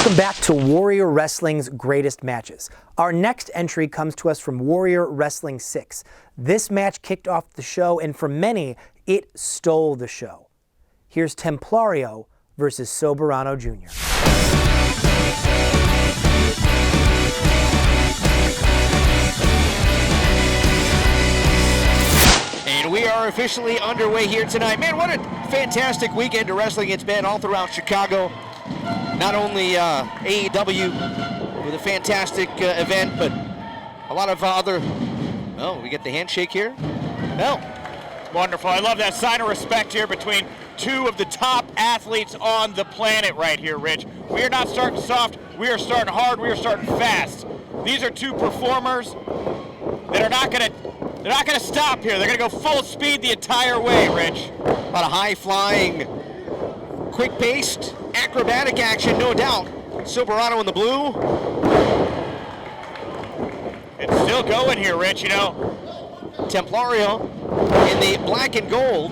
Welcome back to Warrior Wrestling's Greatest Matches. Our next entry comes to us from Warrior Wrestling 6. This match kicked off the show, and for many, it stole the show. Here's Templario versus Soberano Jr. And we are officially underway here tonight. Man, what a fantastic weekend of wrestling it's been all throughout Chicago. Not only AEW with a fantastic event, but a lot of other... Oh, we get the handshake here. No. Wonderful. I love that sign of respect here between two of the top athletes on the planet right here, Rich. We are not starting soft. We are starting hard. We are starting fast. These are two performers that are not going to stop here. They're going to go full speed the entire way, Rich. A lot of high-flying, quick-paced, acrobatic action, no doubt. Soberano in the blue. It's still going here, Rich, you know. Templario in the black and gold.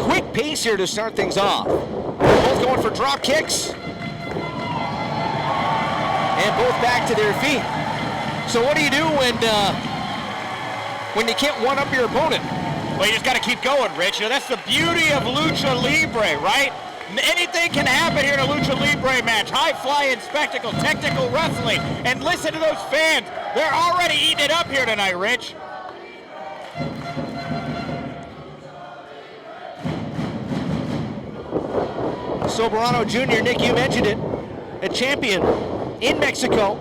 Quick pace here to start things off. Both going for drop kicks. And both back to their feet. So what do you do when you can't one-up your opponent? Well, you just got to keep going, Rich. You know, that's the beauty of Lucha Libre, right? Anything can happen here in a Lucha Libre match. High-flying spectacle, technical wrestling. And listen to those fans. They're already eating it up here tonight, Rich. Soberano Jr., Nick, you mentioned it, a champion in Mexico,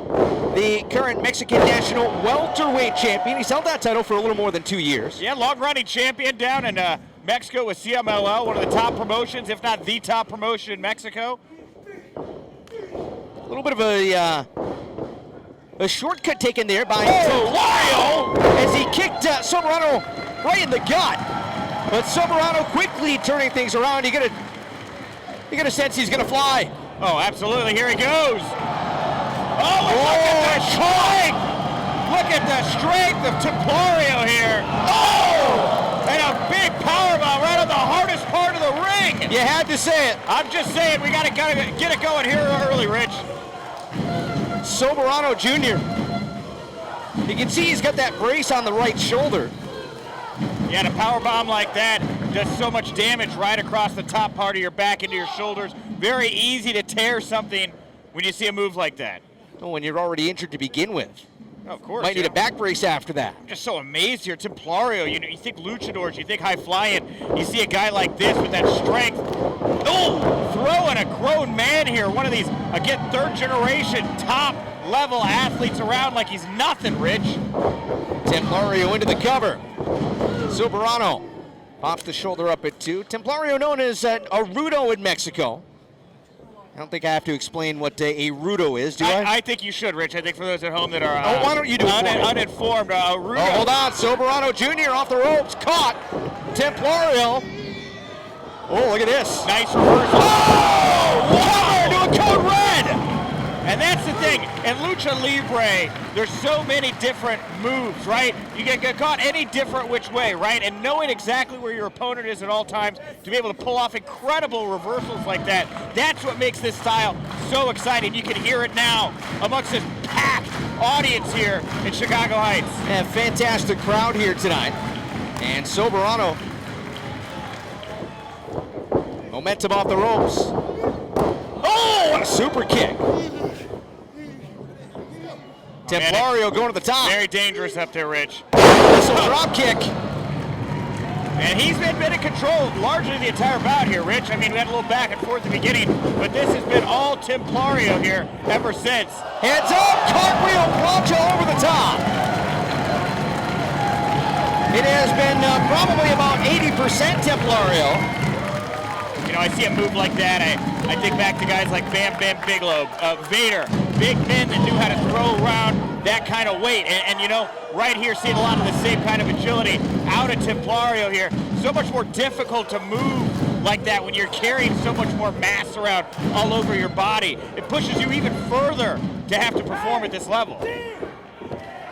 the current Mexican national welterweight champion. He's held that title for a little more than 2 years. Yeah, long-running champion down in Mexico with CMLL, one of the top promotions, if not the top promotion in Mexico. A little bit of a shortcut taken there by Templario as he kicked Soberano right in the gut. But Soberano quickly turning things around. You get a sense he's gonna fly. Oh, absolutely. Here he goes. Oh, and look at the strength! Look at the strength of Templario here. Oh! And a big powerbomb right on the hardest part of the ring. You had to say it. I'm just saying, we gotta get it going here early, Rich. Soberano Jr. You can see he's got that brace on the right shoulder. Yeah, and a powerbomb like that does so much damage right across the top part of your back into your shoulders. Very easy to tear something when you see a move like that. Oh, when you're already injured to begin with. Oh, of course. Might need a back brace after that. I'm just so amazed here. Templario, you know, you think luchadors, you think high flying. You see a guy like this with that strength. Oh, throwing a grown man here. One of these, again, third generation top level athletes around like he's nothing, Rich. Templario into the cover. Soberano pops the shoulder up at 2. Templario known as a rudo in Mexico. I don't think I have to explain what a rudo is, do I? I think you should, Rich. I think for those at home that are why don't you do it for me? uninformed, rudo. Oh, hold on. Soberano Jr. off the ropes. Caught. Templario. Oh, look at this. Nice reversal. Oh! Cover to a code red! And that's the thing, in Lucha Libre, there's so many different moves, right? You can get caught any different which way, right? And knowing exactly where your opponent is at all times to be able to pull off incredible reversals like that, that's what makes this style so exciting. You can hear it now amongst this packed audience here in Chicago Heights. And a fantastic crowd here tonight. And Soberano, momentum off the ropes. Oh, what a super kick. Templario going to the top. Very dangerous up there, Rich. Some drop kick. And he's been in control largely the entire bout here, Rich. I mean, we had a little back and forth at the beginning, but this has been all Templario here ever since. Heads up, cartwheel plancha over the top. It has been probably about 80% Templario. You know, I see a move like that, I think back to guys like Bam Bam Bigelow, Vader, big men that knew how to throw around that kind of weight. And you know, right here, seeing a lot of the same kind of agility out of Templario here. So much more difficult to move like that when you're carrying so much more mass around all over your body. It pushes you even further to have to perform at this level.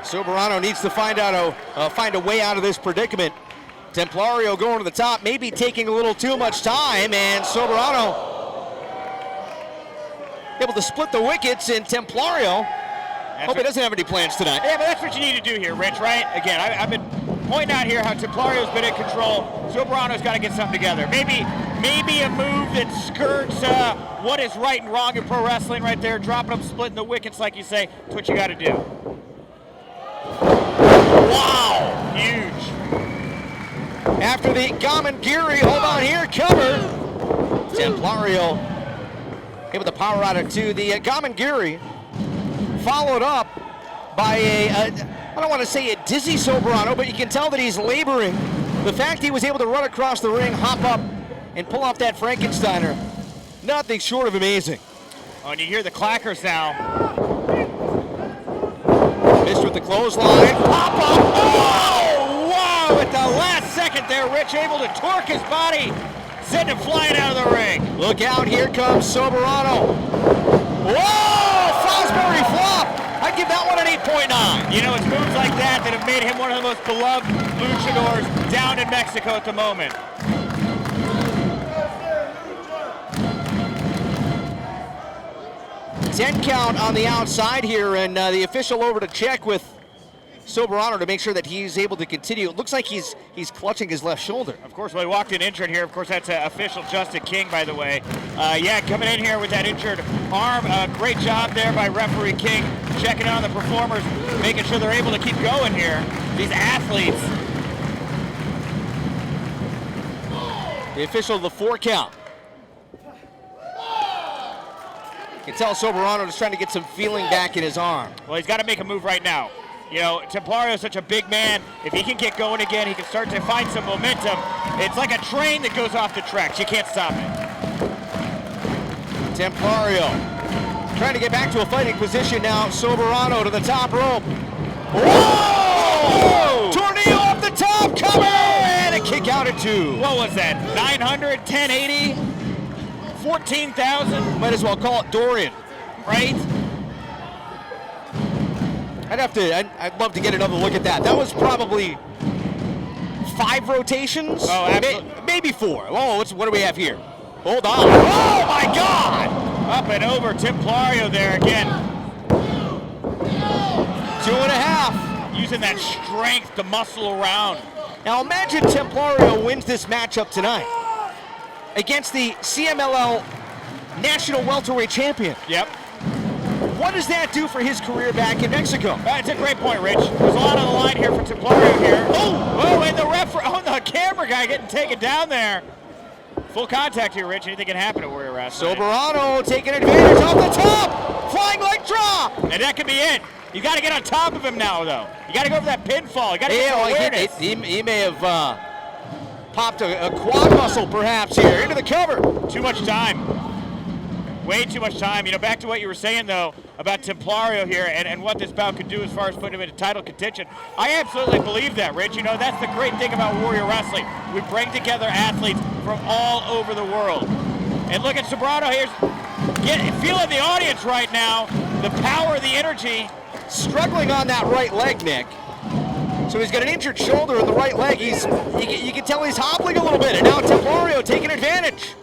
Soberano needs to find a way out of this predicament. Templario going to the top, maybe taking a little too much time, and Soberano able to split the wickets, and Templario, hope he doesn't have any plans tonight. Yeah, but that's what you need to do here, Rich, right? Again, I've been pointing out here how Templario's been in control. Soberano's got to get something together. Maybe a move that skirts what is right and wrong in pro wrestling right there, dropping them, splitting the wickets like you say. That's what you got to do. Wow! Huge. After the Gamangiri, hold on here, cover. Templario able to power out into the Gamangiri, followed up by I don't want to say a dizzy Soberano, but you can tell that he's laboring. The fact he was able to run across the ring, hop up, and pull off that Frankensteiner, nothing short of amazing. Oh, and you hear the clackers now. Missed with the clothesline, pop up, Oh, wow! At the last second there, Rich able to torque his body, sending him flying out of the ring. Look out, here comes Soberano. Whoa! Fosbury flop! I'd give that one an 8.9. You know, it's moves like that that have made him one of the most beloved luchadors down in Mexico at the moment. Ten count on the outside here, and the official over to check with Soberano to make sure that he's able to continue. It looks like he's clutching his left shoulder. Of course, when he walked in injured here, of course, that's official Justin King, by the way. Yeah, coming in here with that injured arm. Great job there by referee King, checking on the performers, making sure they're able to keep going here. These athletes. The official, the 4 count. You can tell Soberano is trying to get some feeling back in his arm. Well, he's got to make a move right now. You know, Templario is such a big man. If he can get going again, he can start to find some momentum. It's like a train that goes off the tracks. You can't stop it. Templario trying to get back to a fighting position now. Soberano to the top rope. Whoa! Tornado off the top, cover! And a kick out at 2. What was that? 900, 1080, 14,000? Might as well call it Dorian. Right? I'd love to get another look at that. That was probably 5 rotations? Oh, absolutely. Maybe 4. Oh, what do we have here? Hold on. Oh, my God! Up and over, Templario there again. 2.5. Using that strength to muscle around. Now imagine Templario wins this matchup tonight against the CMLL National Welterweight Champion. Yep. What does that do for his career back in Mexico? It's a great point, Rich. There's a lot on the line here for Templario here. Oh, and the the camera guy getting taken down there. Full contact here, Rich. Anything can happen at Warrior Wrestling. Soberano taking advantage off the top. Flying leg drop. And that could be it. You got to get on top of him now, though. You got to go for that pinfall. You got to get some awareness. He may have popped a quad muscle, perhaps, here. Into the cover. Too much time. Way too much time. You know, back to what you were saying, though, about Templario here and what this bout could do as far as putting him into title contention. I absolutely believe that, Rich. You know, that's the great thing about Warrior Wrestling. We bring together athletes from all over the world. And look at Soberano here. Feeling the audience right now. The power, the energy. Struggling on that right leg, Nick. So he's got an injured shoulder in the right leg. You can tell he's hobbling a little bit. And now Templario taking advantage.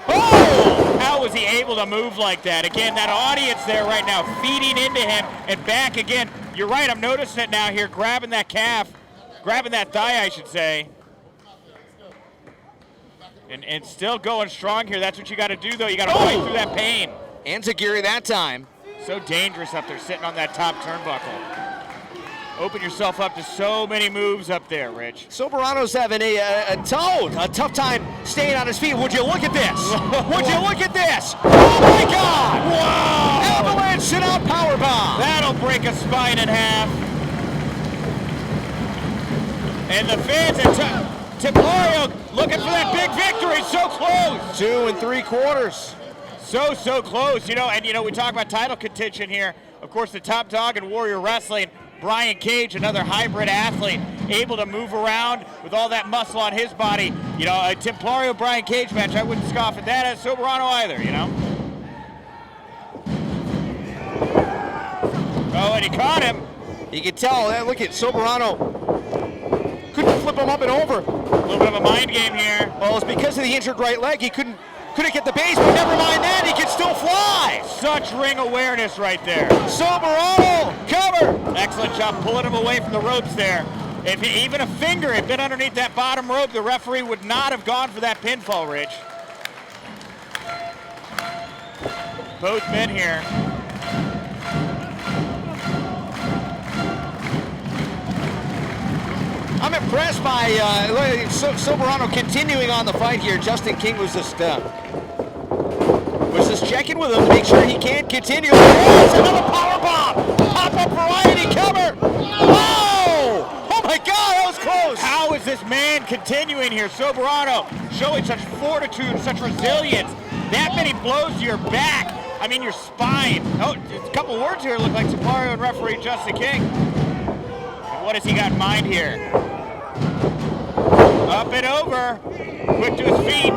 Oh! How was he able to move like that? Again, that audience there right now feeding into him and back again. You're right, I'm noticing it now here, grabbing that calf, grabbing that thigh, I should say. And still going strong here. That's what you got to do, though. You got to fight through that pain. Enziguri that time. So dangerous up there, sitting on that top turnbuckle. Open yourself up to so many moves up there, Rich. Soberano's having a tough time staying on his feet. Would you look at this? Would you look at this? Oh my God! Wow! Avalanche sit-out powerbomb. That'll break a spine in half. And the fans at Templario looking for that big victory. So close. 2 3/4. So close. You know, we talk about title contention here. Of course, the top dog in Warrior Wrestling, Brian Cage, another hybrid athlete, able to move around with all that muscle on his body. You know, a Templario Brian Cage match, I wouldn't scoff at that as Soberano either, you know. Oh, and he caught him. You can tell, look at Soberano. Couldn't flip him up and over. A little bit of a mind game here. Well, it's because of the injured right leg. He couldn't get the base, but never mind that, he can still fly. such ring awareness right there. Soberano, cover. Excellent job pulling him away from the ropes there. If even a finger had been underneath that bottom rope, the referee would not have gone for that pinfall, Rich. Both men here. I'm impressed by Soberano continuing on the fight here. Justin King was just checking with him to make sure he can continue. There's another powerbomb. Pop-up variety cover. Oh my God, that was close. How is this man continuing here? Soberano showing such fortitude, such resilience. That many blows to your back. I mean, your spine. Oh, a couple words here look like Templario and referee Justin King. And what has he got in mind here? Up and over. Quick to his feet.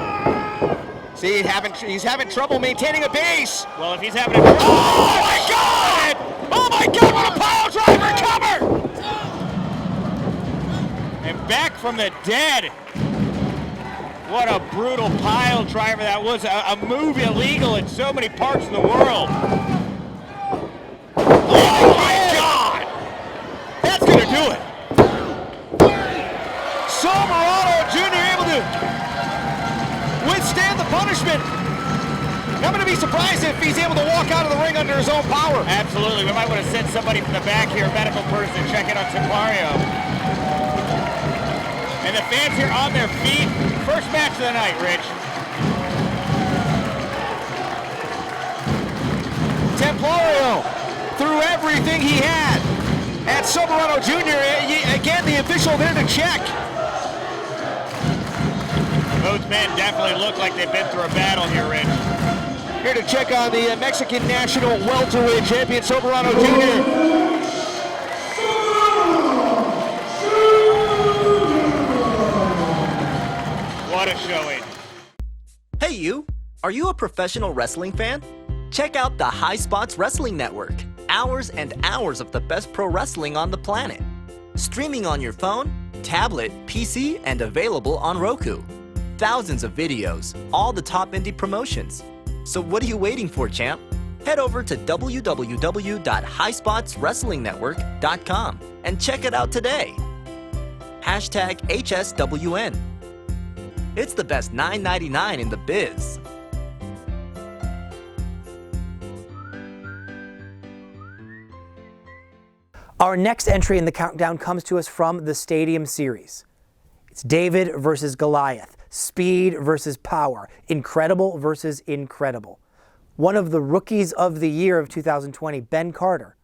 See, he's having trouble maintaining a base. Well, if he's having a trouble... Oh my God! Oh my God, what a pile driver cover! And back from the dead. What a brutal pile driver that was. A move illegal in so many parts of the world. Oh my God! That's gonna do it. Soberano Jr. able to withstand the punishment. I'm going to be surprised if he's able to walk out of the ring under his own power. Absolutely. We might want to send somebody from the back here, a medical person, to check in on Templario. And the fans here on their feet. First match of the night, Rich. Templario threw everything he had at Soberano Jr. Again, the official there to check. Both men definitely look like they've been through a battle here, Rich. Here to check on the Mexican national welterweight champion, Soberano Jr. What a showing. Hey you! Are you a professional wrestling fan? Check out the High Spots Wrestling Network. Hours and hours of the best pro wrestling on the planet. Streaming on your phone, tablet, PC, and available on Roku. Thousands of videos, all the top indie promotions. So what are you waiting for, champ? Head over to www.highspotswrestlingnetwork.com and check it out today. Hashtag HSWN. It's the best $9.99 in the biz. Our next entry in the countdown comes to us from the Stadium Series. It's David versus Goliath, speed versus power, incredible versus incredible. One of the rookies of the year of 2020, Ben Carter,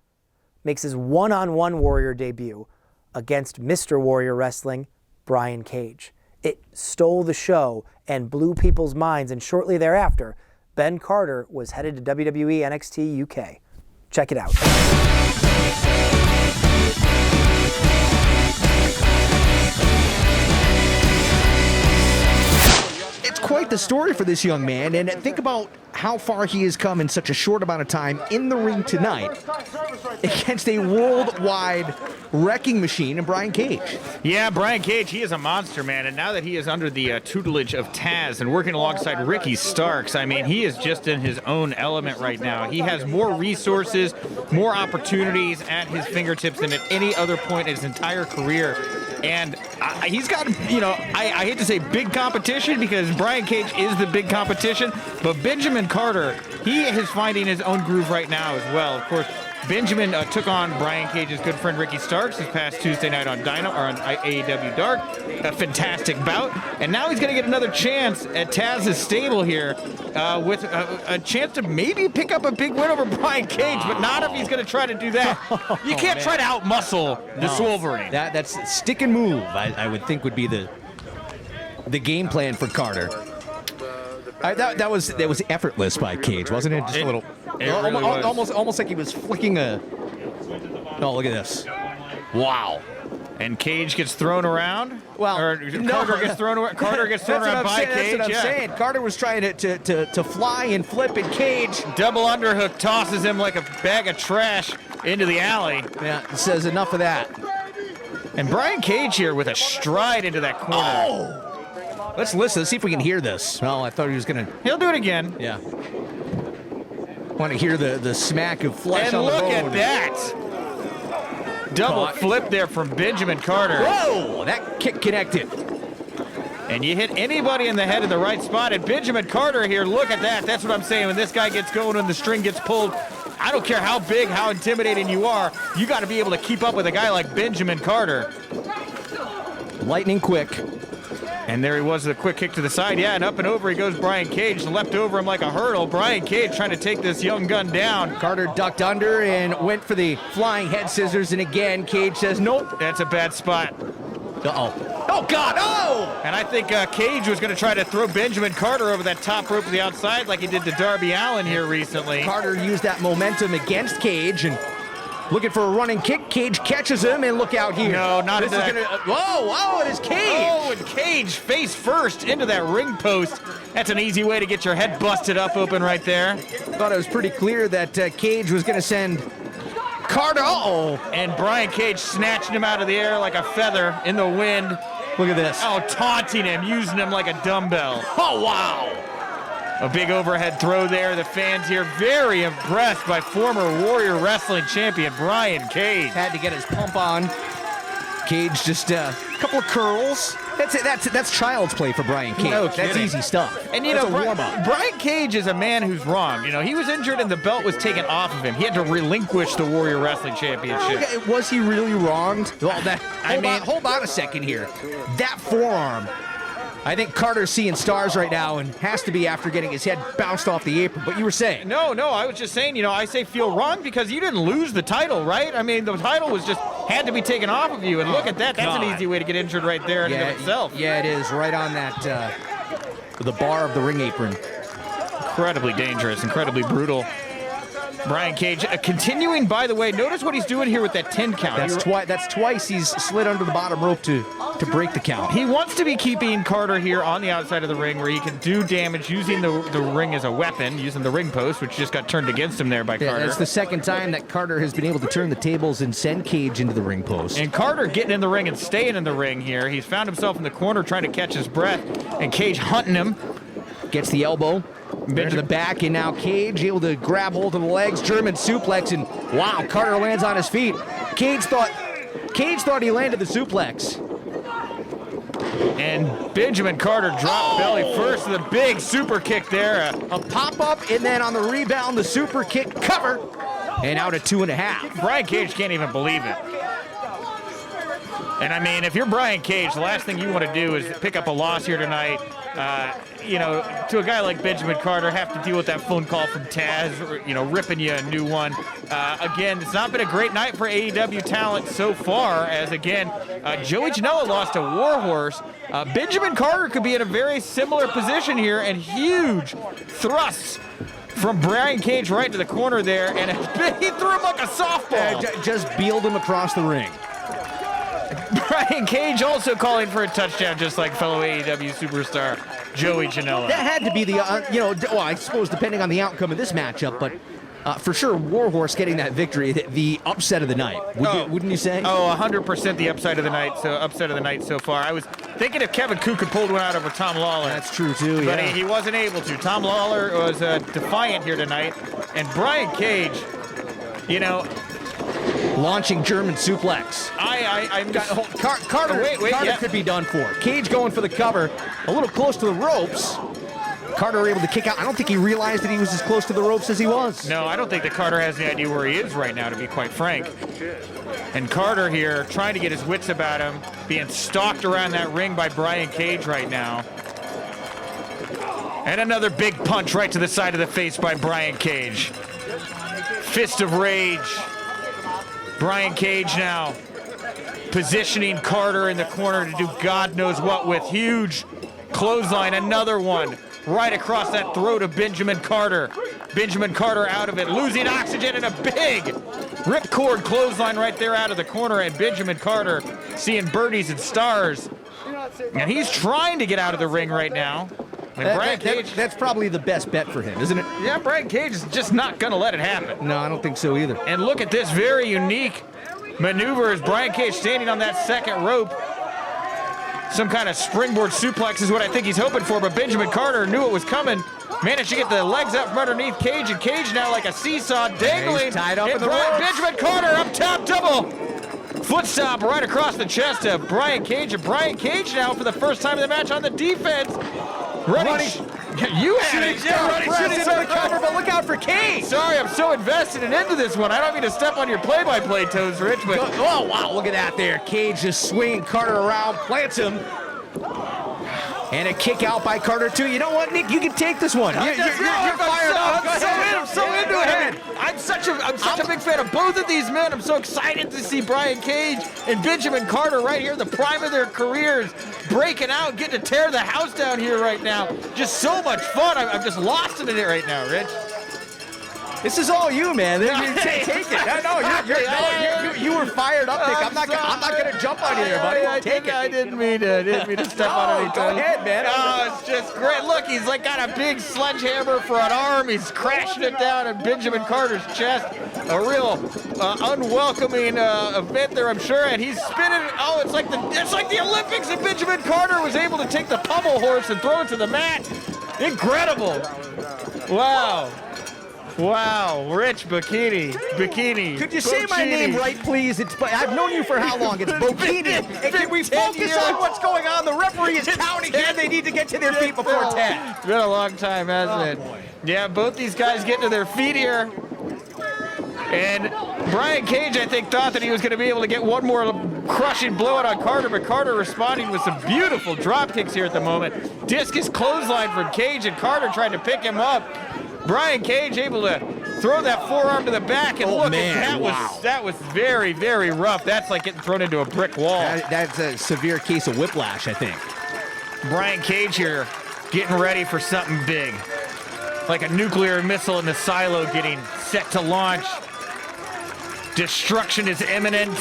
makes his one-on-one Warrior debut against Mr. Warrior Wrestling, Brian Cage. It stole the show and blew people's minds, and shortly thereafter, Ben Carter was headed to WWE NXT UK. Check it out. It's quite the story for this young man, and think about how far he has come in such a short amount of time in the ring tonight against a worldwide wrecking machine in Brian Cage. Yeah, Brian Cage, he is a monster, man, and now that he is under the tutelage of Taz and working alongside Ricky Starks, I mean, he is just in his own element right now. He has more resources, more opportunities at his fingertips than at any other point in his entire career. And he's got, you know, I hate to say big competition because Brian Cage is the big competition, but Benjamin Carter, he is finding his own groove right now as well. Of course, Benjamin took on Brian Cage's good friend Ricky Starks this past Tuesday night on AEW Dark. A fantastic bout. And now he's going to get another chance at Taz's stable here with a chance to maybe pick up a big win over Brian Cage, but not if he's going to try to do that. You can't try to outmuscle the Wolverine. That's stick and move, I would think would be the game plan for Carter. That was effortless by Cage, wasn't it? Just a little, really was. almost like he was flicking a. Oh, look at this! Wow. And Cage gets thrown around. Well, or Carter gets thrown around. Carter gets thrown around by Cage. That's what I'm saying. Carter was trying to fly and flip, and Cage double underhook tosses him like a bag of trash into the alley. Yeah, says enough of that. And Brian Cage here with a stride into that corner. Oh. Let's listen. Let's see if we can hear this. Oh, I thought he was gonna. He'll do it again. Yeah. Want to hear the smack of flesh And on the look bone. at that. Double Caught. flip there from Benjamin Carter. Whoa, that kick connected. And you hit anybody in the head in the right spot. And Benjamin Carter here, look at that. That's what I'm saying. When this guy gets going and the string gets pulled, I don't care how big, how intimidating you are, you got to be able to keep up with a guy like Benjamin Carter. Lightning quick. And there he was, the quick kick to the side. Yeah, and up and over he goes Brian Cage. Leapt over him like a hurdle. Brian Cage trying to take this young gun down. Carter ducked under and went for the flying head scissors, and again, Cage says nope. That's a bad spot. Uh-oh. Oh, God, oh! And I think Cage was going to try to throw Benjamin Carter over that top rope to the outside like he did to Darby Allin here recently. Carter used that momentum against Cage and looking for a running kick. Cage catches him, and look out here. No, not this into is that. gonna, whoa, it is Cage. Oh, and Cage face first into that ring post. That's an easy way to get your head busted up open right there. Thought it was pretty clear that Cage was going to send Carter. Uh-oh. And Brian Cage snatching him out of the air like a feather in the wind. Look at this. Oh, taunting him, using him like a dumbbell. Oh, wow. A big overhead throw there. The fans here very impressed by former Warrior Wrestling champion Brian Cage. Had to get his pump on. Cage just a couple of curls. That's it. That's child's play for Brian Cage. No That's kidding. easy stuff. And you That's know, a warm-up. Brian Cage is a man who's wrong. You know, he was injured and the belt was taken off of him. He had to relinquish the Warrior Wrestling Championship. Okay, was he really wronged? Well, I mean- hold on a second here. That forearm. I think Carter's seeing stars right now and has to be after getting his head bounced off the apron. But you were saying. No, I was just saying, you know, I say feel wrong because you didn't lose the title, right? I mean, the title was just had to be taken off of you. And look at that. That's an God. easy way to get injured right there in and of itself. Yeah, it is. Right on that, the bar of the ring apron. Incredibly dangerous, incredibly brutal. Brian Cage continuing, by the way, notice what he's doing here with that 10 count. That's twice he's slid under the bottom rope to break the count. He wants to be keeping Carter here on the outside of the ring where he can do damage using the ring as a weapon, using the ring post, which just got turned against him there by Carter. That's the second time that Carter has been able to turn the tables and send Cage into the ring post. And Carter getting in the ring and staying in the ring here. He's found himself in the corner trying to catch his breath, and Cage hunting him. Gets the elbow. Into the back, and now Cage able to grab hold of the legs, German suplex, and wow, Carter lands on his feet. Cage thought he landed the suplex. And Benjamin Carter dropped belly first with a big super kick there. A pop-up, and then on the rebound, the super kick cover, and out at 2.5. Brian Cage can't even believe it. And I mean, if you're Brian Cage, the last thing you want to do is pick up a loss here tonight. You know, to a guy like Benjamin Carter, have to deal with that phone call from Taz, you know, ripping you a new one. Again, it's not been a great night for AEW talent so far, as again, Joey Janela lost to Warhorse. Benjamin Carter could be in a very similar position here, and huge thrusts from Brian Cage right to the corner there, and he threw him like a softball. Just beeled him across the ring. Brian Cage also calling for a touchdown, just like fellow AEW superstar Joey Janela. That had to be the, well, I suppose depending on the outcome of this matchup, but for sure, Warhorse getting that victory, the upset of the night, wouldn't you say? Oh, 100% the upset of the night so far. I was thinking if Kevin Koo could pull one out over Tom Lawler. That's true, too, But yeah. he wasn't able to. Tom Lawler was defiant here tonight, and Brian Cage, you know, launching German suplex. Carter, wait, Carter yeah. could be done for. Cage going for the cover, a little close to the ropes. Carter able to kick out. I don't think he realized that he was as close to the ropes as he was. No, I don't think that Carter has any idea where he is right now, to be quite frank. And Carter here trying to get his wits about him, being stalked around that ring by Brian Cage right now. And another big punch right to the side of the face by Brian Cage. Fist of rage. Brian Cage now positioning Carter in the corner to do God knows what with. Huge clothesline, another one right across that throat of Benjamin Carter. Benjamin Carter out of it, losing oxygen, and a big ripcord clothesline right there out of the corner, and Benjamin Carter seeing birdies and stars. And he's trying to get out of the ring right now. And Brian Cage, That's probably the best bet for him, isn't it? yeah, Brian Cage is just not going to let it happen. No, I don't think so either. And look at this very unique maneuver as Brian Cage standing on that second rope. some kind of springboard suplex is what I think he's hoping for, but Benjamin Carter knew it was coming. Managed to get the legs out from underneath Cage, and Cage now like a seesaw dangling. He's tied up in the ropes. Benjamin Carter up top, double foot stomp right across the chest of Brian Cage, and Brian Cage now for the first time in the match on the defense. Running. You had it. Running into the cover, but look out for Cage. Sorry, I'm so invested and into this one. I don't mean to step on your play-by-play toes, Rich, but... Oh, wow, look at that there. Cage just swinging Carter around, plants him. And a kick out by Carter, too. You know what, Nick? You can take this one. You're fired up. I'm so into it. I'm such a big fan of both of these men. I'm so excited to see Brian Cage and Benjamin Carter right here, the prime of their careers, breaking out, getting to tear the house down here right now. Just so much fun. I'm just lost in it right now, Rich. This is all you, man. Take it. No, you were fired up, Nick. I'm not gonna jump on you here, buddy. I didn't mean to step on any toes. Go ahead, man. Oh, it's just great. Look, he's like got a big sledgehammer for an arm. He's crashing it down in Benjamin Carter's chest. A real unwelcoming event there, I'm sure. And he's spinning. Oh, it's like the Olympics, and Benjamin Carter was able to take the pommel horse and throw it to the mat. Incredible. Wow, Rich Bikini. Could you say my name right, please? I've known you for how long? It's Bikini. And can we focus on what's going on? The referee is counting here. They need to get to their feet before 10. It's been a long time, hasn't it? Boy. Yeah, both these guys getting to their feet here. And Brian Cage, I think, thought that he was going to be able to get one more crushing blowout on Carter, but Carter responding with some beautiful drop kicks here at the moment. Discus clothesline from Cage, and Carter trying to pick him up. Brian Cage able to throw that forearm to the back, and that was very, very rough. That's like getting thrown into a brick wall. That's a severe case of whiplash, I think. Brian Cage here getting ready for something big. Like a nuclear missile in the silo getting set to launch. Destruction is imminent.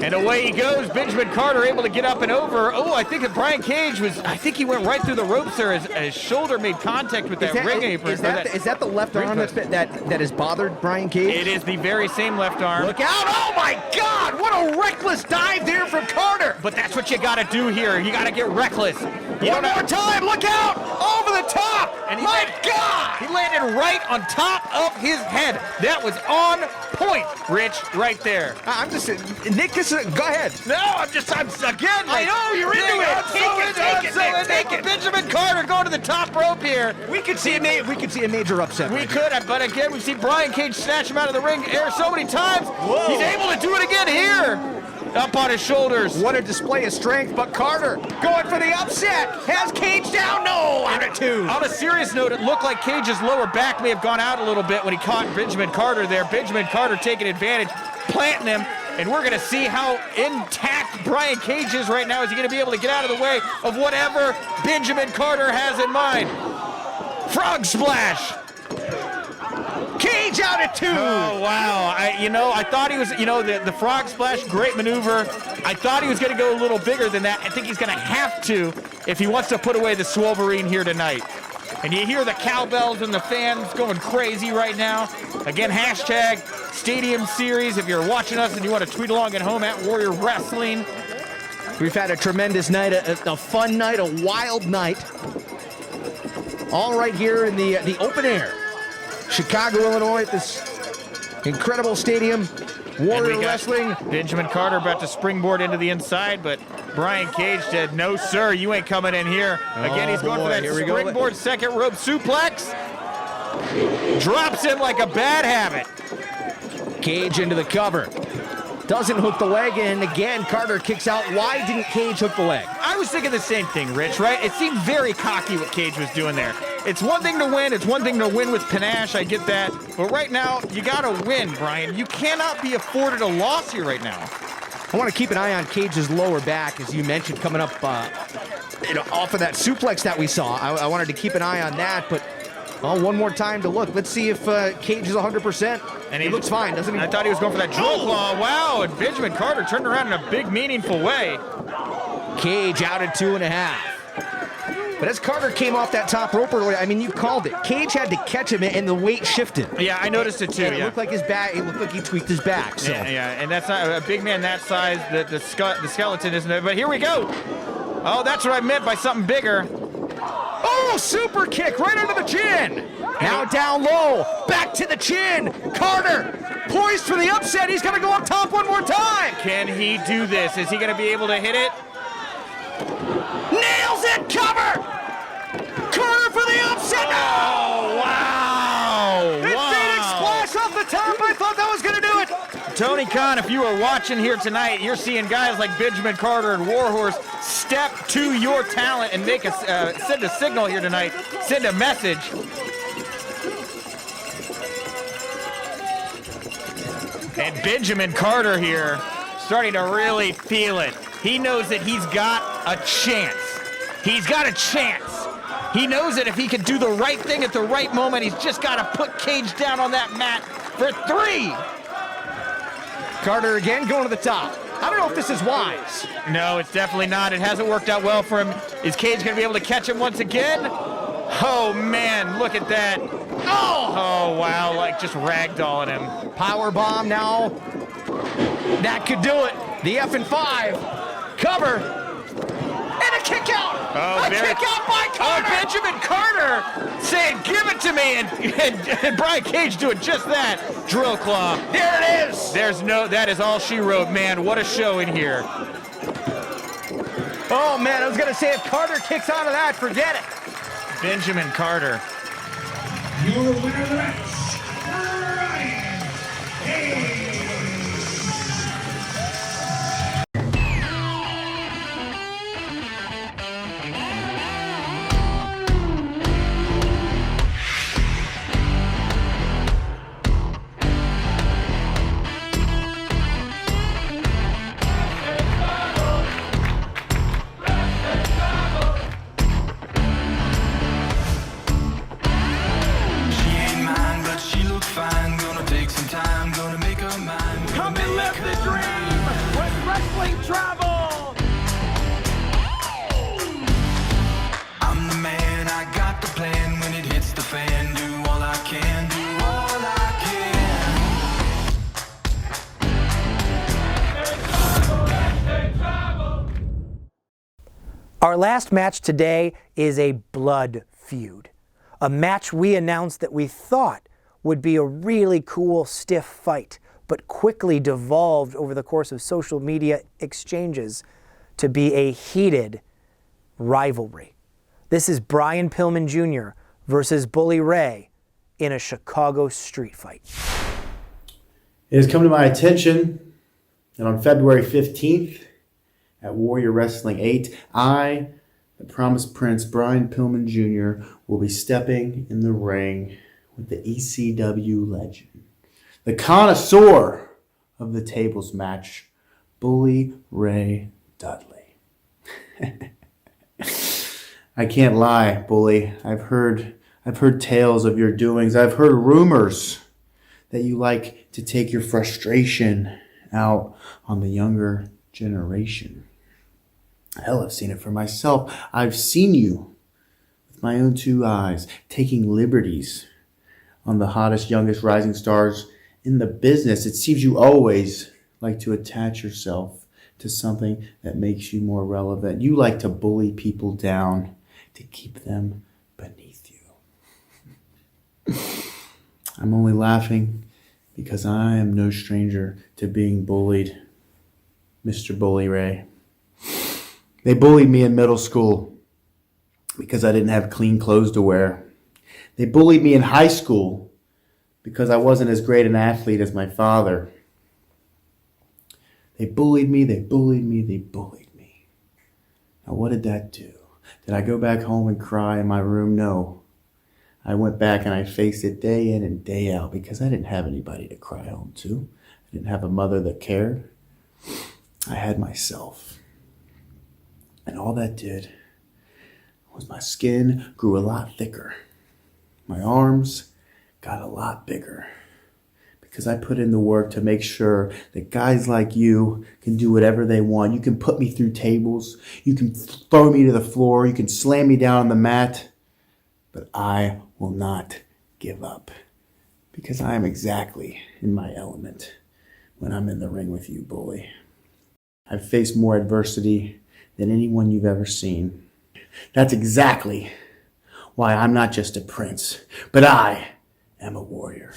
And away he goes. Benjamin Carter able to get up and over. Oh, I think that Brian Cage he went right through the ropes there as his shoulder made contact with that ring apron. Is that the left arm that has bothered Brian Cage? It is the very same left arm. Look out! Oh my God! What a reckless dive there from Carter! But that's what you got to do here. You got to get reckless. One more time! Look out! Over the top! And my God! He landed right on top of his head. That was on point, Rich, right there. I'm just Nick. Go ahead. No, I'm again. I know you're into it. Take it. Benjamin Carter going to the top rope here. We could see a major upset. We could, but again, we've seen Brian Cage snatch him out of the ring air so many times. Whoa. He's able to do it again here. Up on his shoulders. What a display of strength, but Carter going for the upset. Has Cage down? No, out of two. On a serious note, it looked like Cage's lower back may have gone out a little bit when he caught Benjamin Carter there. Benjamin Carter taking advantage, planting him. And we're going to see how intact Brian Cage is right now. Is he going to be able to get out of the way of whatever Benjamin Carter has in mind? Frog splash. Cage out at two. Oh, wow. I thought he was, the frog splash, great maneuver. I thought he was going to go a little bigger than that. I think he's going to have to if he wants to put away the Soberano here tonight. And you hear the cowbells and the fans going crazy right now. Again, hashtag Stadium Series. If you're watching us and you want to tweet along at home at Warrior Wrestling. We've had a tremendous night, a fun night, a wild night. All right here in the open air. Chicago, Illinois, at this incredible stadium. Warrior Wrestling. Benjamin Carter about to springboard into the inside, but Brian Cage said, no, sir, you ain't coming in here. Again, he's going for that springboard second rope suplex. Drops him like a bad habit. Cage into the cover. Doesn't hook the leg, and again, Carter kicks out. Why didn't Cage hook the leg? I was thinking the same thing, Rich, right? It seemed very cocky what Cage was doing there. It's one thing to win. It's one thing to win with panache. I get that. But right now, you got to win, Brian. You cannot be afforded a loss here right now. I want to keep an eye on Cage's lower back, as you mentioned, coming up off of that suplex that we saw. I wanted to keep an eye on that, but one more time to look. Let's see if Cage is 100%. And he looks fine, doesn't he? I thought he was going for that drill claw. Wow, and Benjamin Carter turned around in a big, meaningful way. Cage out at 2.5. But as Carter came off that top rope earlier, I mean, you called it. Cage had to catch him, and the weight shifted. Yeah, I noticed it too. It looked like his back. It looked like he tweaked his back. So. Yeah, and that's not a big man that size. The skeleton isn't there. But here we go. Oh, that's what I meant by something bigger. Oh, super kick right under the chin. Now down low, back to the chin. Carter, poised for the upset. He's going to go up top one more time. Can he do this? Is he going to be able to hit it? Nails it, cover. Carter for the upset. Oh, wow. And Phoenix splash off the top. I thought that was going to do it. Tony Khan, if you are watching here tonight, you're seeing guys like Benjamin Carter and Warhorse step to your talent and make send a signal here tonight, send a message. And Benjamin Carter here starting to really feel it. He knows that he's got a chance. He's got a chance. He knows that if he can do the right thing at the right moment, he's just got to put Cage down on that mat for 3. Carter again going to the top. I don't know if this is wise. No, it's definitely not. It hasn't worked out well for him. Is Cage going to be able to catch him once again? Oh, man, look at that. Oh, wow, like just ragdolling him. Power bomb now. That could do it. The F5. Cover. And a kick out. Oh, kick out by Carter. Oh, Benjamin Carter saying, give it to me. And Brian Cage doing just that. Drill claw. There it is. That is all she wrote, man. What a show in here. Oh, man, I was going to say if Carter kicks out of that, forget it. Benjamin Carter. Your winner of the match, Brian Cage. Our last match today is a blood feud. A match we announced that we thought would be a really cool, stiff fight, but quickly devolved over the course of social media exchanges to be a heated rivalry. This is Brian Pillman Jr. versus Bully Ray in a Chicago street fight. It has come to my attention that on February 15th at Warrior Wrestling 8, I, the Promised Prince, Brian Pillman Jr., will be stepping in the ring with the ECW legend, the connoisseur of the tables match, Bully Ray Dudley. I can't lie, Bully. I've heard tales of your doings. I've heard rumors that you like to take your frustration out on the younger generation. Hell, I've seen it for myself. I've seen you with my own 2 eyes taking liberties on the hottest, youngest rising stars in the business. It seems you always like to attach yourself to something that makes you more relevant. You like to bully people down to keep them beneath you. I'm only laughing because I am no stranger to being bullied, Mr. Bully Ray. They bullied me in middle school because I didn't have clean clothes to wear. They bullied me in high school because I wasn't as great an athlete as my father. They bullied me, they bullied me, they bullied me. Now what did that do? Did I go back home and cry in my room? No. I went back and I faced it day in and day out because I didn't have anybody to cry home to. I didn't have a mother that cared. I had myself. And all that did was my skin grew a lot thicker. My arms got a lot bigger because I put in the work to make sure that guys like you can do whatever they want. You can put me through tables. You can throw me to the floor. You can slam me down on the mat. But I will not give up, because I am exactly in my element when I'm in the ring with you, bully. I've faced more adversity than anyone you've ever seen. That's exactly why I'm not just a prince, but I am a warrior.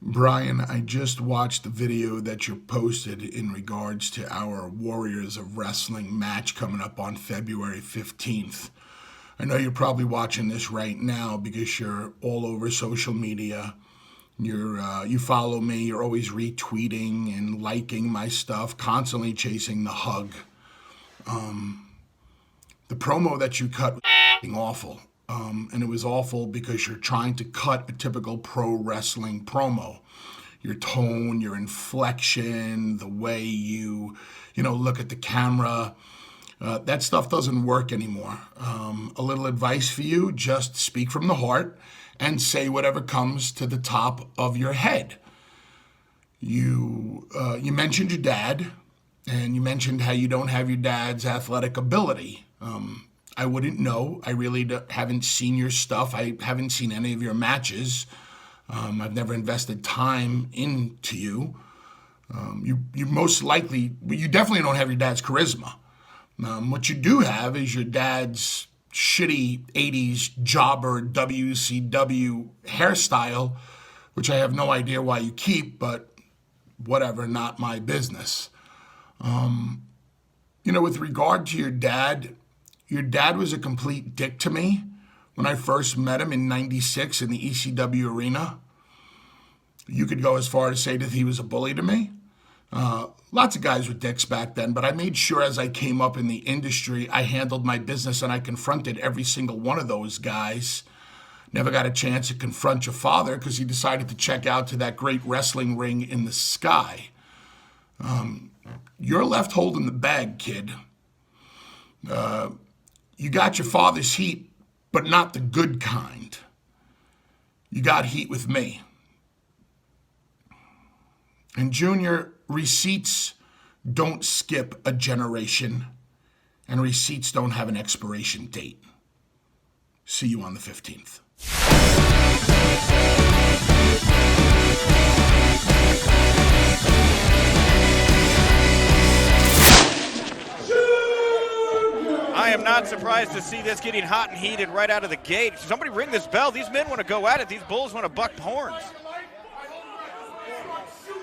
Brian, I just watched the video that you posted in regards to our Warriors of Wrestling match coming up on February 15th. I know you're probably watching this right now because you're all over social media. You follow me. You're always retweeting and liking my stuff, constantly chasing the hug. The promo that you cut was awful. And it was awful because you're trying to cut a typical pro wrestling promo. Your tone, your inflection, the way you look at the camera, that stuff doesn't work anymore. A little advice for you, just speak from the heart and say whatever comes to the top of your head. You mentioned your dad, and you mentioned how you don't have your dad's athletic ability. I wouldn't know. I really haven't seen your stuff. I haven't seen any of your matches. I've never invested time into you. You most likely, you definitely don't have your dad's charisma. What you do have is your dad's shitty 80s jobber WCW hairstyle, which I have no idea why you keep, but whatever, not my business. With regard to your dad was a complete dick to me when I first met him in '96 in the ECW arena. You could go as far as say that he was a bully to me. Lots of guys were dicks back then, but I made sure as I came up in the industry, I handled my business and I confronted every single one of those guys. Never got a chance to confront your father because he decided to check out to that great wrestling ring in the sky. You're left holding the bag, kid. You got your father's heat, but not the good kind. You got heat with me. And Junior, receipts don't skip a generation, and receipts don't have an expiration date. See you on the 15th. I am not surprised to see this getting hot and heated right out of the gate. Somebody ring this bell. These men want to go at it. These bulls want to buck horns.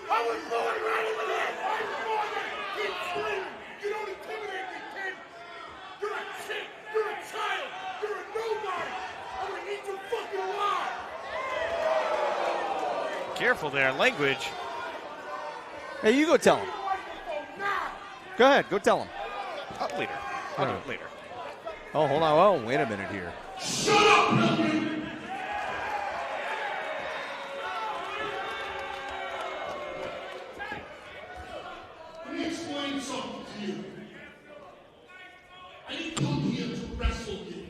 I was born ready for this! Keep screaming! You don't intimidate me, kid! You're a kid! You're a child! You're a nobody! I'm gonna eat you fucking alive! Careful there, language. Hey, you go tell him. Go ahead, go tell him. Later. I'll do it later. Oh, hold on. Oh, wait a minute here. Shut up, Pillman! Let me explain something to you. I didn't come here to wrestle you.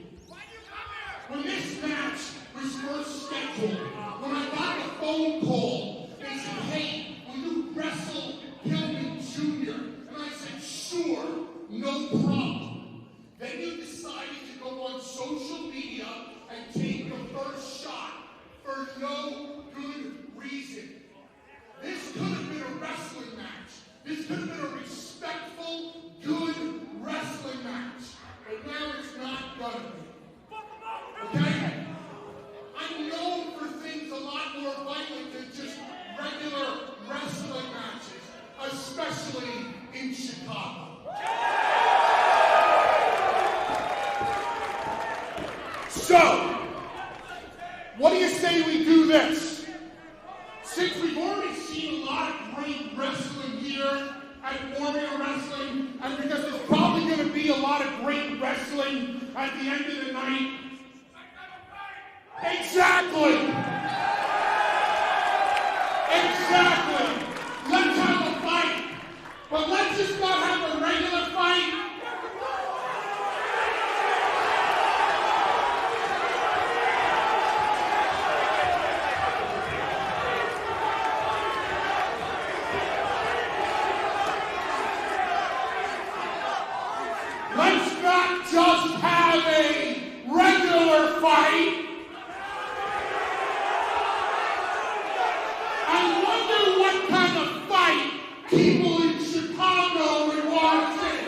When this match was first scheduled, when I got a phone call, they said, hey, will you wrestle Pillman Jr.? And I said, sure, no problem. Then you decided to go on social media and take the first shot for no good reason. This could have been a wrestling match. This could have been a respectful, good wrestling match. But now it's not gonna be. Okay? I'm known for things a lot more violent than just regular wrestling matches, especially in Chicago. So, what do you say we do this? Since we've already seen a lot of great wrestling here at Warrior Wrestling, and because there's probably going to be a lot of great wrestling at the end of the night. Exactly! Exactly! Let's have a fight! But let's just not have a regular fight! people in Chicago would want to see.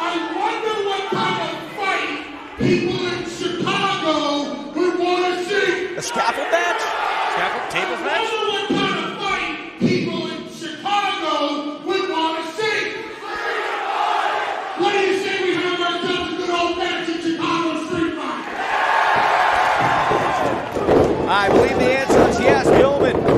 I wonder what kind of fight people in Chicago would want to see. A scaffold match? Scaffold tables match? I wonder what kind of fight people in Chicago would want to see. What do you say we have ourselves a good old-fashioned Chicago street fight? I believe the answer is yes. Pillman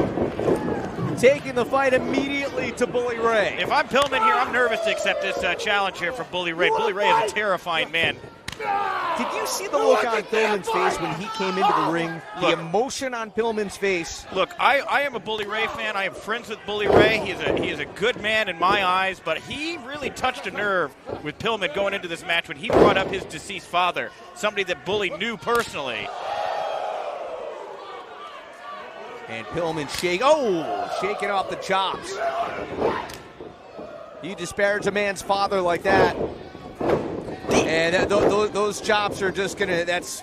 taking the fight immediately to Bully Ray. If I'm Pillman here, I'm nervous to accept this challenge here from Bully Ray. Bully Ray is a terrifying man. Did you see the look on Pillman's face when he came into the ring? The emotion on Pillman's face. Look, I am a Bully Ray fan. I am friends with Bully Ray. He is a good man in my eyes, but he really touched a nerve with Pillman going into this match when he brought up his deceased father, somebody that Bully knew personally. And Pillman shaking off the chops. You disparage a man's father like that, and those chops are just gonna. That's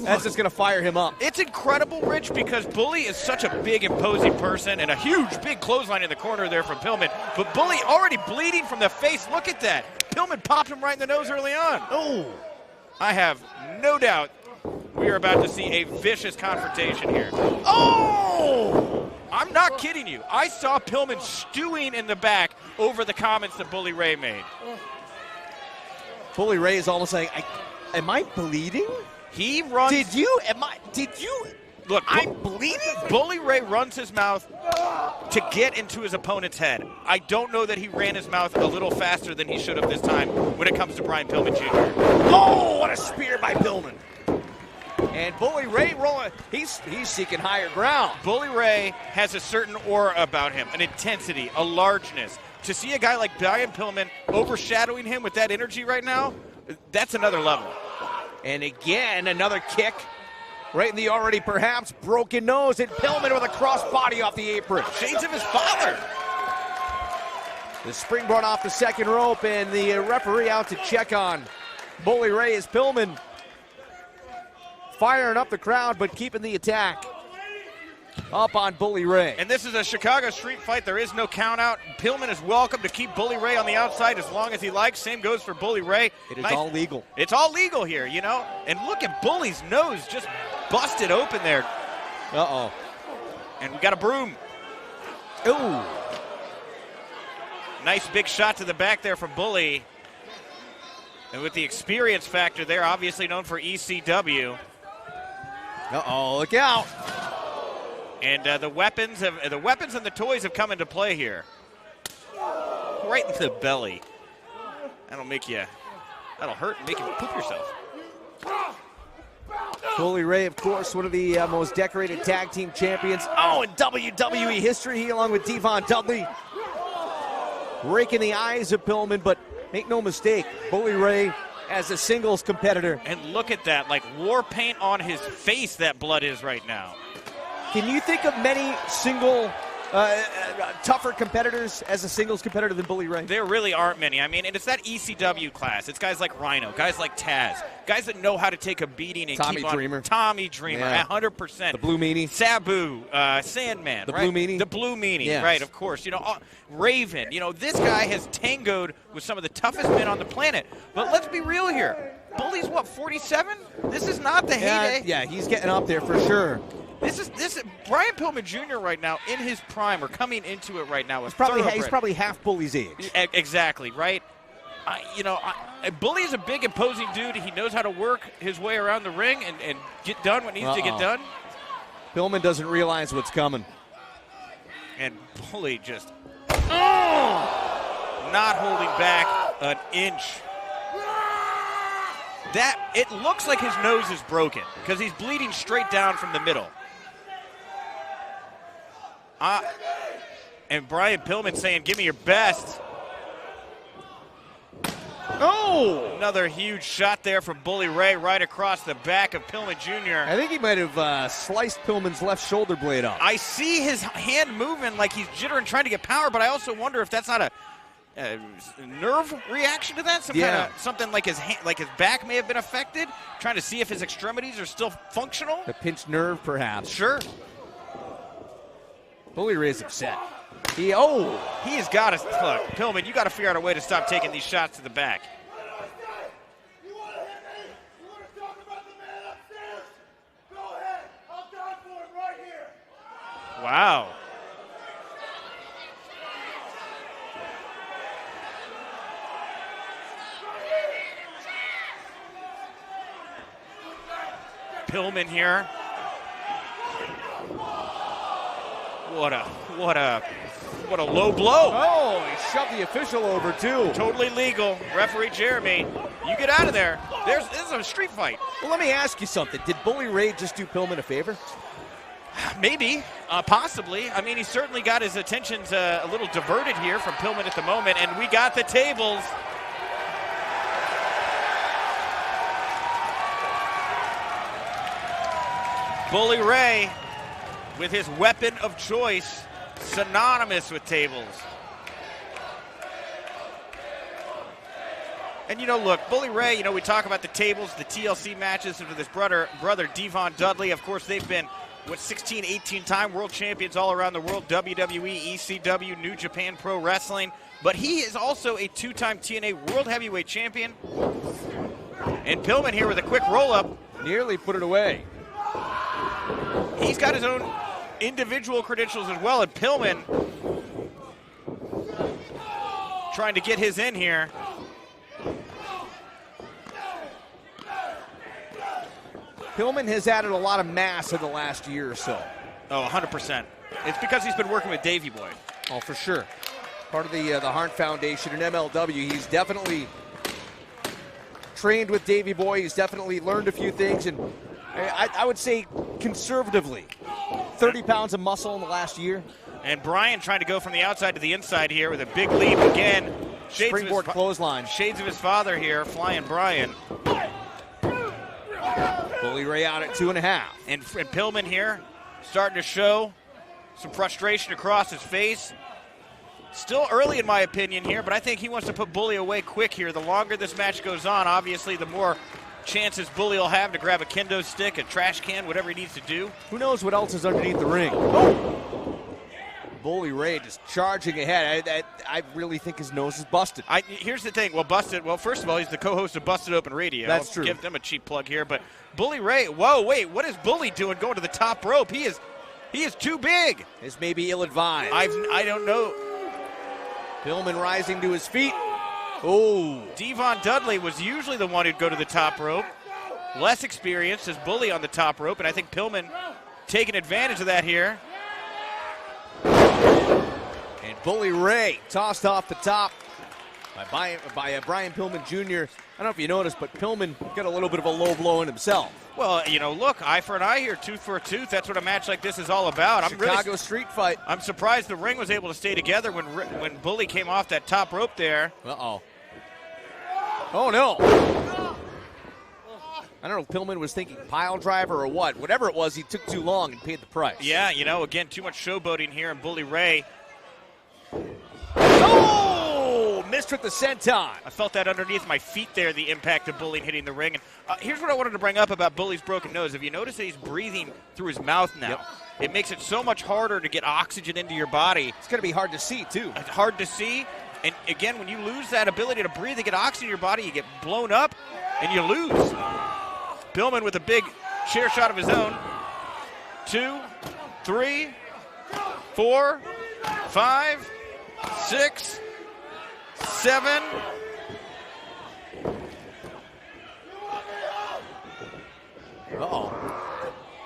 just gonna fire him up. It's incredible, Rich, because Bully is such a big, imposing person, and a huge, big clothesline in the corner there from Pillman. But Bully already bleeding from the face. Look at that. Pillman popped him right in the nose early on. Oh, I have no doubt we are about to see a vicious confrontation here. Oh! I'm not kidding you. I saw Pillman stewing in the back over the comments that Bully Ray made. Bully Ray is almost like, am I bleeding? He runs. Did you? Look, I'm bleeding? Bully Ray runs his mouth to get into his opponent's head. I don't know that he ran his mouth a little faster than he should have this time when it comes to Brian Pillman Jr. Oh, what a spear by Pillman. And Bully Ray rolling, he's seeking higher ground. Bully Ray has a certain aura about him, an intensity, a largeness. To see a guy like Brian Pillman overshadowing him with that energy right now, that's another level. And again, another kick right in the already perhaps broken nose, and Pillman with a crossbody off the apron. Shades of his father. The springboard off the second rope, and the referee out to check on Bully Ray as Pillman firing up the crowd, but keeping the attack up on Bully Ray. And this is a Chicago street fight. There is no count out. Pillman is welcome to keep Bully Ray on the outside as long as he likes. Same goes for Bully Ray. It is all legal. It's all legal here, you know. And look at Bully's nose just busted open there. Uh-oh. And we got a broom. Ooh. Nice big shot to the back there from Bully. And with the experience factor there, obviously known for ECW. Uh-oh, look out. And the weapons and the toys have come into play here. Right in the belly. That'll hurt and make you poop yourself. Bully Ray, of course, one of the most decorated tag team champions in WWE history, he along with Devon Dudley. Raking the eyes of Pillman, but make no mistake, Bully Ray as a singles competitor. And look at that, like war paint on his face that blood is right now. Can you think of many tougher competitors as a singles competitor than Bully Ray? There really aren't many. I mean, and it's that ECW class. It's guys like Rhino, guys like Taz, guys that know how to take a beating and Tommy keep on. Dreamer. Tommy Dreamer, Yeah. 100%. The Blue Meanie. Sabu, Sandman. The right? Blue Meanie. The Blue Meanie, Yes. right, of course. You know, Raven. You know, this guy has tangoed with some of the toughest men on the planet. But let's be real here. Bully's, 47? This is not the heyday. Yeah, he's getting up there for sure. This is Brian Pillman Jr. right now in his prime, or coming into it right now. He's probably half Bully's age. Exactly, right? Bully is a big, imposing dude. He knows how to work his way around the ring and get done what needs to get done. Pillman doesn't realize what's coming. And Bully just not holding back an inch. It looks like his nose is broken because he's bleeding straight down from the middle. And Brian Pillman saying, give me your best. Oh! Another huge shot there from Bully Ray right across the back of Pillman Jr. I think he might have sliced Pillman's left shoulder blade off. I see his hand moving like he's jittering, trying to get power, but I also wonder if that's not a nerve reaction to that. Something like his back may have been affected. Trying to see if his extremities are still functional. A pinched nerve, perhaps. Sure. Bully Ray's upset. He's got to look, Pillman. You got to figure out a way to stop taking these shots to the back. Wow. Pillman here. What a low blow. Oh, he shoved the official over too. Totally legal. Referee Jeremy, you get out of there. This is a street fight. Well, let me ask you something. Did Bully Ray just do Pillman a favor? Maybe, possibly. I mean, he certainly got his attentions a little diverted here from Pillman at the moment, and we got the tables. Bully Ray with his weapon of choice, synonymous with tables. And, look, Bully Ray, we talk about the tables, the TLC matches with his brother Devon Dudley. Of course, they've been, 16, 18-time world champions all around the world, WWE, ECW, New Japan Pro Wrestling. But he is also a 2-time TNA World Heavyweight Champion. And Pillman here with a quick roll-up. Nearly put it away. He's got his own individual credentials as well, and Pillman trying to get his in here. Pillman has added a lot of mass in the last year or so. Oh, 100%. It's because he's been working with Davey Boy. Oh, for sure. Part of the Harn Foundation and MLW. He's definitely trained with Davey Boy. He's definitely learned a few things, and I would say conservatively, 30 pounds of muscle in the last year. And Brian trying to go from the outside to the inside here with a big leap again. Springboard clothesline. Shades of his father here, flying Brian. Bully Ray out at 2.5. And Pillman here starting to show some frustration across his face. Still early in my opinion here, but I think he wants to put Bully away quick here. The longer this match goes on, obviously, the more chances Bully will have to grab a kendo stick, a trash can, whatever he needs to do. Who knows what else is underneath the ring? Oh! Bully Ray just charging ahead. I really think his nose is busted. Here's the thing. Well, first of all, he's the co-host of Busted Open Radio. That's true. Give them a cheap plug here. But Bully Ray, whoa, wait, what is Bully doing going to the top rope? He is too big. This may be ill-advised. I don't know. Pillman rising to his feet. Oh. Devon Dudley was usually the one who'd go to the top rope. Less experienced as Bully on the top rope, and I think Pillman taking advantage of that here. And Bully Ray tossed off the top by Brian Pillman Jr. I don't know if you noticed, but Pillman got a little bit of a low blow in himself. Well, look, eye for an eye here, tooth for a tooth. That's what a match like this is all about. Chicago street fight. I'm surprised the ring was able to stay together when Bully came off that top rope there. Uh-oh. Oh, no. I don't know if Pillman was thinking pile driver or what. Whatever it was, he took too long and paid the price. Yeah, again, too much showboating here, and Bully Ray. Oh! Missed with the senton. I felt that underneath my feet there, the impact of Bully hitting the ring. And here's what I wanted to bring up about Bully's broken nose. Have you noticed that he's breathing through his mouth now? Yep. It makes it so much harder to get oxygen into your body. It's going to be hard to see, too. It's hard to see. And again, when you lose that ability to breathe and get oxygen in your body, you get blown up and you lose. Pillman with a big chair shot of his own. 2, 3, 4, 5, 6, 7. Uh-oh.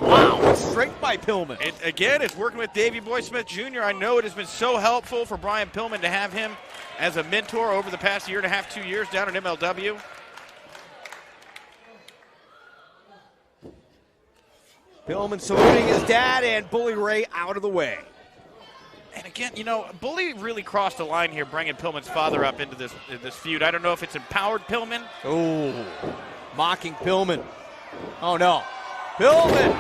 Wow, strength by Pillman. It's working with Davey Boy Smith Jr. I know it has been so helpful for Brian Pillman to have him as a mentor over the past 1.5 to 2 years down at MLW. Pillman saluting his dad, and Bully Ray out of the way. And again, Bully really crossed the line here, bringing Pillman's father up into this feud. I don't know if it's empowered Pillman. Oh, mocking Pillman. Oh, no. Pillman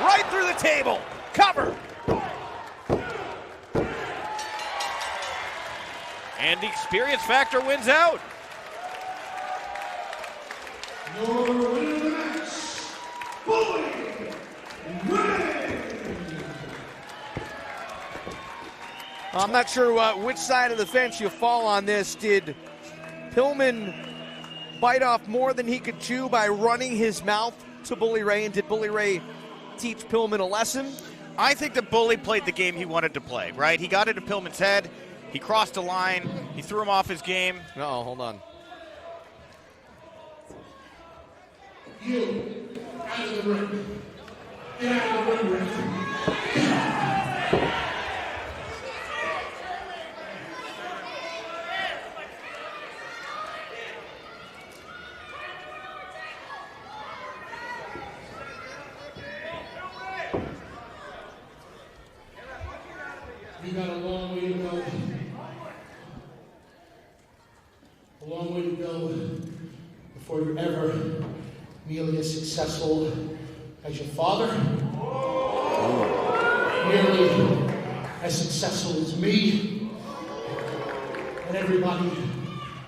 right through the table. Cover. And the experience factor wins out. Your winner of the match, Bully Ray. I'm not sure which side of the fence you fall on this. Did Pillman bite off more than he could chew by running his mouth to Bully Ray, and did Bully Ray teach Pillman a lesson? I think the Bully played the game he wanted to play, right? He got into Pillman's head. He crossed a line. He threw him off his game. No, hold on. You, out of the ring. Get out of the ring, You got a long way to go. A long way to go before you're ever nearly as successful as your father. Nearly as successful as me. And everybody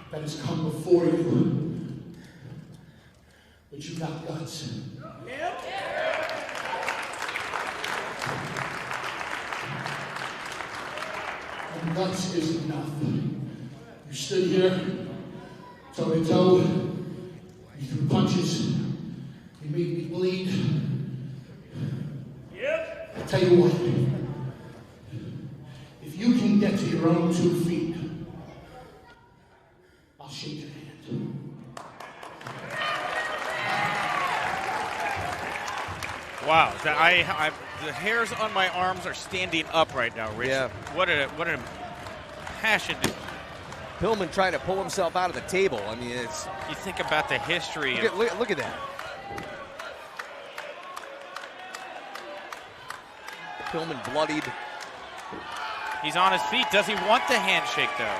that has come before you. But you got guts. And guts is enough. You stood here, toe to toe, you threw punches, you made me bleed. Yep. I tell you what, if you can get to your own 2 feet, I'll shake your hand. Wow, the hairs on my arms are standing up right now, Rich. Yeah. What a passion. Pillman trying to pull himself out of the table. I mean, it's. You think about the history. Look at that. Pillman bloodied. He's on his feet. Does he want the handshake, though?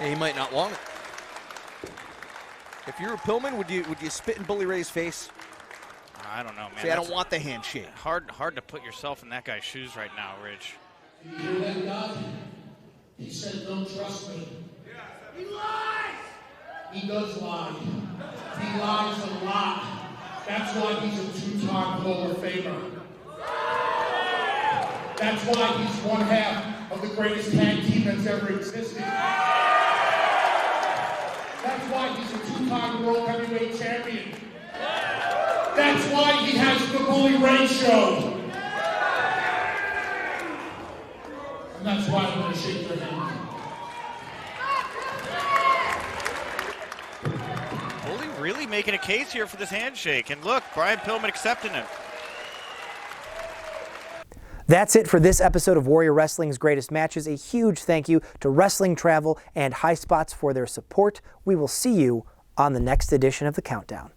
Yeah, he might not want it. If you were Pillman, would you spit in Bully Ray's face? I don't know, man. See, I don't want the handshake. Hard to put yourself in that guy's shoes right now, Rich. You hear that, God? He said, don't trust me. He lies! He does lie. He lies a lot. That's why he's a two-time Hall of Famer. That's why he's one half of the greatest tag team that's ever existed. That's why he's a two-time World Heavyweight Champion. That's why he has the Bully Ray Show. And that's why I'm going to shake your hand. Bully really making a case here for this handshake. And look, Brian Pillman accepting it. That's it for this episode of Warrior Wrestling's Greatest Matches. A huge thank you to Wrestling Travel and High Spots for their support. We will see you on the next edition of The Countdown.